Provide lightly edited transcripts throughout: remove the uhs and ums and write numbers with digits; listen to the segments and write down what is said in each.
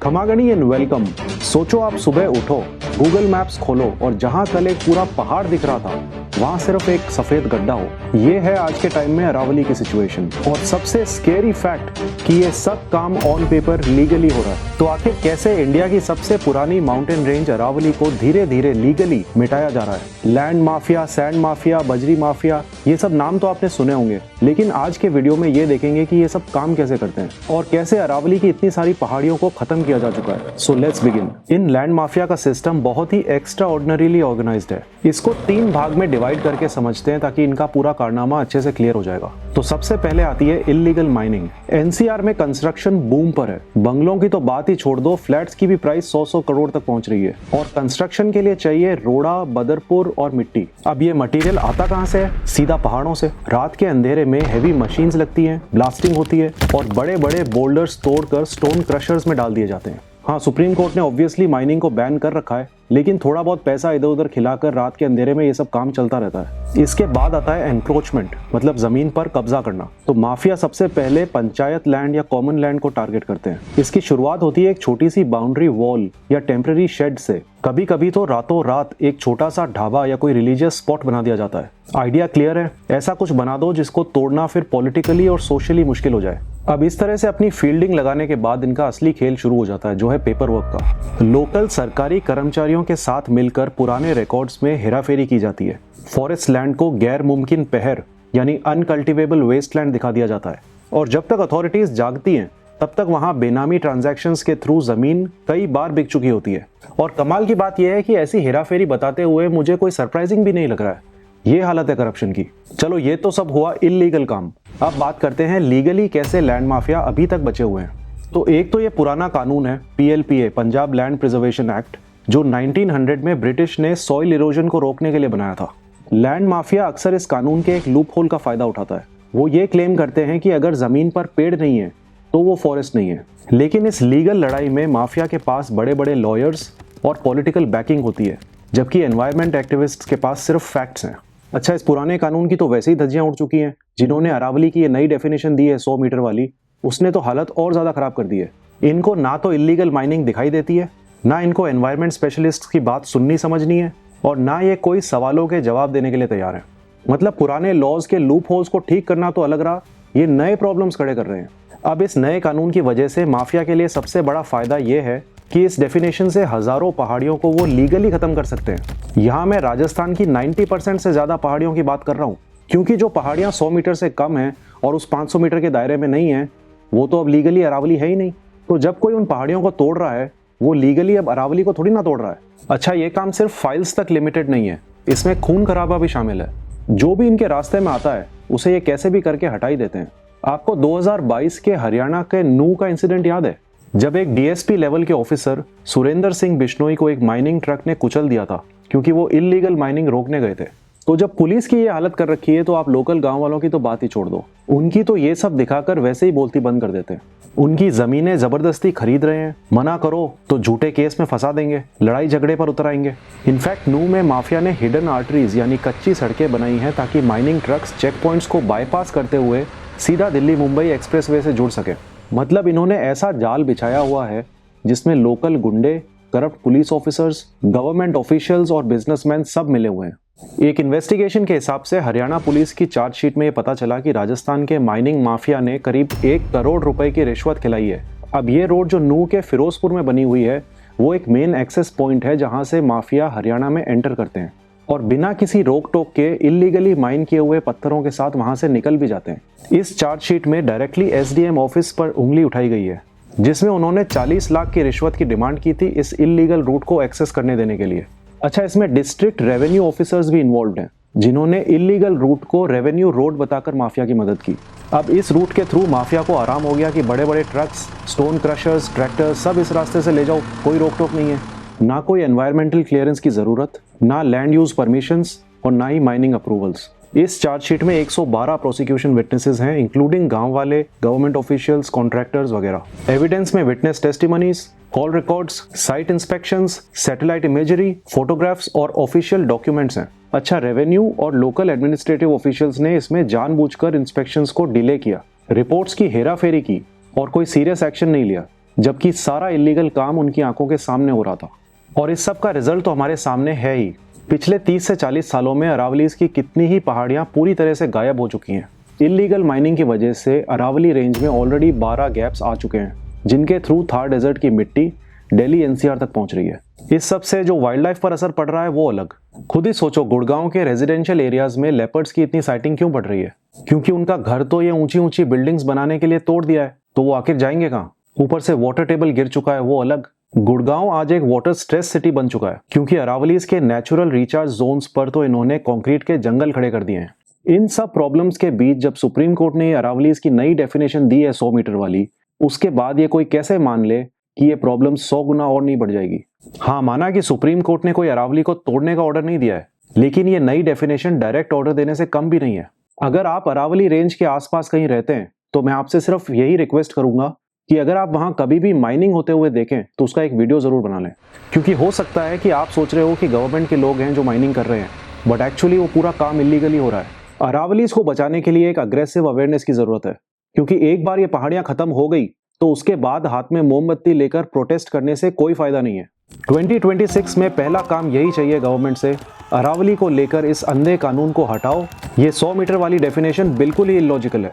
खमागणी and welcome. सोचो आप सुबह उठो, गूगल मैप्स खोलो और जहां कल एक पूरा पहाड़ दिख रहा था वहां सिर्फ एक सफेद गड्ढा हो। ये है आज के टाइम में अरावली की सिचुएशन। और सबसे स्केरी फैक्ट कि ये सब काम ऑन पेपर लीगली हो रहा है। तो आखिर कैसे इंडिया की सबसे पुरानी माउंटेन रेंज अरावली को धीरे धीरे लीगली मिटाया जा रहा है। लैंड माफिया, सैंड माफिया, बजरी माफिया, ये सब नाम तो आपने सुने होंगे, लेकिन आज के वीडियो में ये देखेंगे कि ये सब काम कैसे करते हैं और कैसे अरावली की इतनी सारी पहाड़ियों को खत्म किया जा चुका है। So let's begin. In land mafia का सिस्टम बहुत ही एक्स्ट्रा ऑर्डिनरीली ऑर्गेनाइज्ड है। इसको 3 भाग में डिवाइड करके समझते हैं ताकि इनका पूरा कारनामा अच्छे से क्लियर हो जाएगा। तो सबसे पहले आती है इल्लीगल माइनिंग। एनसीआर में कंस्ट्रक्शन बूम पर है। बंगलों की तो बात ही छोड़ दो, फ्लैट्स की भी प्राइस 100 करोड़ तक पहुंच रही है और कंस्ट्रक्शन के लिए चाहिए रोड़ा, बदरपुर और मिट्टी। अब ये मटेरियल आता कहां से है? सीधा पहाड़ों से। रात के अंधेरे में हेवी मशीन्स लगती हैं, ब्लास्टिंग होती है और बड़े बड़े बोल्डर्स तोड़कर स्टोन क्रशर्स में डाल दिए जाते हैं। हाँ, सुप्रीम कोर्ट ने ऑब्वियसली माइनिंग को बैन कर रखा है, लेकिन थोड़ा बहुत पैसा इधर उधर खिलाकर रात के अंधेरे में ये सब काम चलता रहता है। इसके बाद आता है एनक्रोचमेंट, मतलब जमीन पर कब्जा करना। तो माफिया सबसे पहले पंचायत लैंड या कॉमन लैंड को टारगेट करते हैं। इसकी शुरुआत होती है एक छोटी सी बाउंड्री वॉल या टेम्पररी शेड से। कभी कभी तो रातों रात एक छोटा सा ढाबा या कोई रिलीजियस स्पॉट बना दिया जाता है। आइडिया क्लियर है? ऐसा कुछ बना दो जिसको तोड़ना फिर पॉलिटिकली और सोशली मुश्किल हो जाए। अब इस तरह से अपनी फील्डिंग लगाने के बाद इनका असली खेल शुरू हो जाता है, जो है पेपर वर्क का। लोकल सरकारी कर्मचारियों के साथ मिलकर पुराने रिकॉर्ड्स में हेराफेरी की जाती है। फॉरेस्ट लैंड को गैर मुमकिन पहर यानी अनकल्टिवेबल वेस्टलैंड दिखा दिया जाता है और जब तक अथॉरिटीज जागती हैं तब तक वहां बेनामी ट्रांजैक्शंस के थ्रू जमीन कई बार बिक चुकी होती है। और कमाल की बात यह है कि ऐसी हेराफेरी बताते हुए मुझे कोई सरप्राइजिंग भी नहीं लग रहा है। ये हालत है करप्शन की। चलो, ये तो सब हुआ इल्लीगल काम। अब बात करते हैं लीगली कैसे लैंड माफिया अभी तक बचे हुए हैं। तो एक तो ये पुराना कानून है PLPA, Punjab land preservation act, जो 1900 में ब्रिटिश ने सॉइल इरोजन को रोकने के लिए बनाया था। लैंड माफिया अक्सर इस कानून के एक लूप होल का फायदा उठाता है। वो ये क्लेम करते हैं कि अगर जमीन पर पेड़ नहीं है तो वो फॉरेस्ट नहीं है। लेकिन इस लीगल लड़ाई में माफिया के पास बड़े बड़े लॉयर्स और पॉलिटिकल बैकिंग होती है, जबकि एनवायरमेंट एक्टिविस्ट्स के पास सिर्फ फैक्ट्स हैं। अच्छा, इस पुराने कानून की तो वैसे ही धज्जियां उड़ चुकी हैं। जिन्होंने अरावली की ये नई डेफिनेशन दी है 100 मीटर वाली, उसने तो हालत और ज्यादा खराब कर दी है। इनको ना तो इल्लीगल माइनिंग दिखाई देती है, ना इनको एनवायरमेंट स्पेशलिस्ट की बात सुननी समझनी है और ना ये कोई सवालों के जवाब देने के लिए तैयार है। मतलब पुराने लॉज के लूप होल्स को ठीक करना तो अलग रहा, ये नए प्रॉब्लम्स खड़े कर रहे हैं। अब इस नए कानून की वजह से माफिया के लिए सबसे बड़ा फायदा यह है कि इस डेफिनेशन से हजारों पहाड़ियों को वो लीगली खत्म कर सकते हैं। यहाँ मैं राजस्थान की 90% से ज्यादा पहाड़ियों की बात कर रहा हूँ, क्योंकि जो पहाड़ियाँ 100 मीटर से कम हैं और उस 500 मीटर के दायरे में नहीं है, वो तो अब लीगली अरावली है ही नहीं। तो जब कोई उन पहाड़ियों को तोड़ रहा है, वो लीगली अब अरावली को थोड़ी ना तोड़ रहा है। अच्छा, ये काम सिर्फ फाइल्स तक लिमिटेड नहीं है, इसमें खून खराबा भी शामिल है। जो भी इनके रास्ते में आता है उसे ये कैसे भी करके हटा ही देते हैं। आपको 2022 के हरियाणा के नूह का इंसिडेंट याद है, जब एक DSP लेवल के ऑफिसर सुरेंद्र सिंह बिश्नोई को एक माइनिंग ट्रक ने कुचल दिया था क्योंकि वो इल्लीगल माइनिंग रोकने गए थे। तो जब पुलिस की ये हालत कर रखी है तो आप लोकल गांव वालों की तो बात ही छोड़ दो, उनकी तो ये सब दिखाकर वैसे ही बोलती बंद कर देते हैं। उनकी जमीनें जबरदस्ती खरीद रहे हैं, मना करो तो झूठे केस में फंसा देंगे, लड़ाई झगड़े पर उतर आएंगे। इनफैक्ट नूह में माफिया ने हिडन आर्टरीज यानी कच्ची सड़कें बनाई हैं ताकि माइनिंग ट्रक्स चेक पॉइंट्स को बाईपास करते हुए सीधा दिल्ली मुंबई एक्सप्रेसवे से जुड़ सके। मतलब इन्होंने ऐसा जाल बिछाया हुआ है जिसमें लोकल गुंडे, corrupt police officers, government officials और बिजनेसमैन सब मिले हुए हैं। एक इन्वेस्टिगेशन के हिसाब से हरियाणा पुलिस की चार्जशीट में यह पता चला कि राजस्थान के माइनिंग माफिया ने करीब 1 करोड़ रुपए की रिश्वत खिलाई है। अब ये रोड जो नूह के फिरोजपुर में बनी हुई है, वो एक मेन एक्सेस पॉइंट है जहां से माफिया हरियाणा में एंटर करते हैं और बिना किसी रोक टोक के इल्लीगली माइन किए हुए पत्थरों के साथ वहां से निकल भी जाते हैं। इस चार्जशीट में डायरेक्टली SDM ऑफिस पर उंगली उठाई गई है, जिसमें उन्होंने 40 लाख की रिश्वत की डिमांड की थी इस इल्लीगल रूट को एक्सेस करने देने के लिए। अच्छा, इसमें डिस्ट्रिक्ट रेवेन्यू ऑफिसर्स भी इन्वॉल्व हैं, जिन्होंने इल्लीगल रूट को रेवेन्यू रोड बताकर माफिया की मदद की। अब इस रूट के थ्रू माफिया को आराम हो गया कि बड़े बड़े ट्रक्स, स्टोन क्रशर्स, ट्रैक्टर्स सब इस रास्ते से ले जाओ, कोई रोक टोक नहीं है। ना कोई एनवायरमेंटल क्लियरेंस की जरूरत, ना लैंड यूज परमिशंस और ना ही माइनिंग अप्रूवल्स। इस चार्जशीट में 112 प्रोसिक्यूशन विटनेसेस हैं, इंक्लूडिंग गांव वाले, गवर्नमेंट ऑफिशियल्स, कॉन्ट्रैक्टर्स वगैरह। एविडेंस में witness testimonies, call records, site inspections, satellite imagery, photographs और ऑफिशियल डॉक्यूमेंट्स हैं। अच्छा, रेवेन्यू और लोकल एडमिनिस्ट्रेटिव ऑफिशियल्स ने इसमें जानबूझकर इंस्पेक्शंस को डिले किया, रिपोर्ट्स की हेराफेरी की और कोई सीरियस एक्शन नहीं लिया। जबकि सारा इलीगल काम उनकी आंखों के सामने हो रहा था। और इस सब का रिजल्ट तो हमारे सामने है ही। पिछले 30 से 40 सालों में अरावलीज की कितनी ही पहाड़ियां पूरी तरह से गायब हो चुकी हैं। इलीगल माइनिंग की वजह से अरावली रेंज में ऑलरेडी 12 गैप्स आ चुके हैं, जिनके थ्रू थार डेजर्ट की मिट्टी दिल्ली एनसीआर तक पहुंच रही है। इस सब से जो वाइल्ड लाइफ पर असर पड़ रहा है वो अलग। खुद ही सोचो, गुड़गांव के रेजिडेंशियल एरियाज में लेपर्ड्स की इतनी साइटिंग क्यों बढ़ रही है? क्योंकि उनका घर तो ये ऊंची ऊंची बिल्डिंग्स बनाने के लिए तोड़ दिया है, तो वो आखिर जाएंगे कहाँ? ऊपर से वाटर टेबल गिर चुका है, वो अलग। गुड़गांव आज एक वाटर स्ट्रेस सिटी बन चुका है, क्योंकि अरावलीज के नेचुरल रिचार्ज जोन्स पर तो इन्होंने कंक्रीट के जंगल खड़े कर दिए हैं। इन सब प्रॉब्लम्स के बीच जब सुप्रीम कोर्ट ने अरावलीज की नई डेफिनेशन दी है 100 मीटर वाली, उसके बाद ये कोई कैसे मान ले कि ये प्रॉब्लम 100 गुना और नहीं बढ़ जाएगी? हाँ, माना कि सुप्रीम कोर्ट ने कोई अरावली को तोड़ने का ऑर्डर नहीं दिया है, लेकिन ये नई डेफिनेशन डायरेक्ट ऑर्डर देने से कम भी नहीं है। अगर आप अरावली रेंज के आसपास कहीं रहते हैं तो मैं आपसे सिर्फ यही रिक्वेस्ट करूंगा कि अगर आप वहां कभी भी माइनिंग होते हुए देखें तो उसका एक वीडियो जरूर बना लें। क्योंकि हो सकता है कि आप सोच रहे हो कि गवर्नमेंट के लोग हैं जो माइनिंग कर रहे हैं, बट एक्चुअली वो पूरा काम इलीगली हो रहा है। अरावलीज को बचाने के लिए एक अग्रेसिव अवेयरनेस की जरूरत है, क्योंकि एक बार ये पहाड़ियां खत्म हो गई तो उसके बाद हाथ में मोमबत्ती लेकर प्रोटेस्ट करने से कोई फायदा नहीं है। 2026 में पहला काम यही चाहिए गवर्नमेंट से, अरावली को लेकर इस अंधे कानून को हटाओ। ये 100 मीटर वाली डेफिनेशन बिल्कुल ही इलॉजिकल है।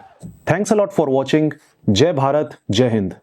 Thanks a lot for watching. जय भारत, जय हिंद।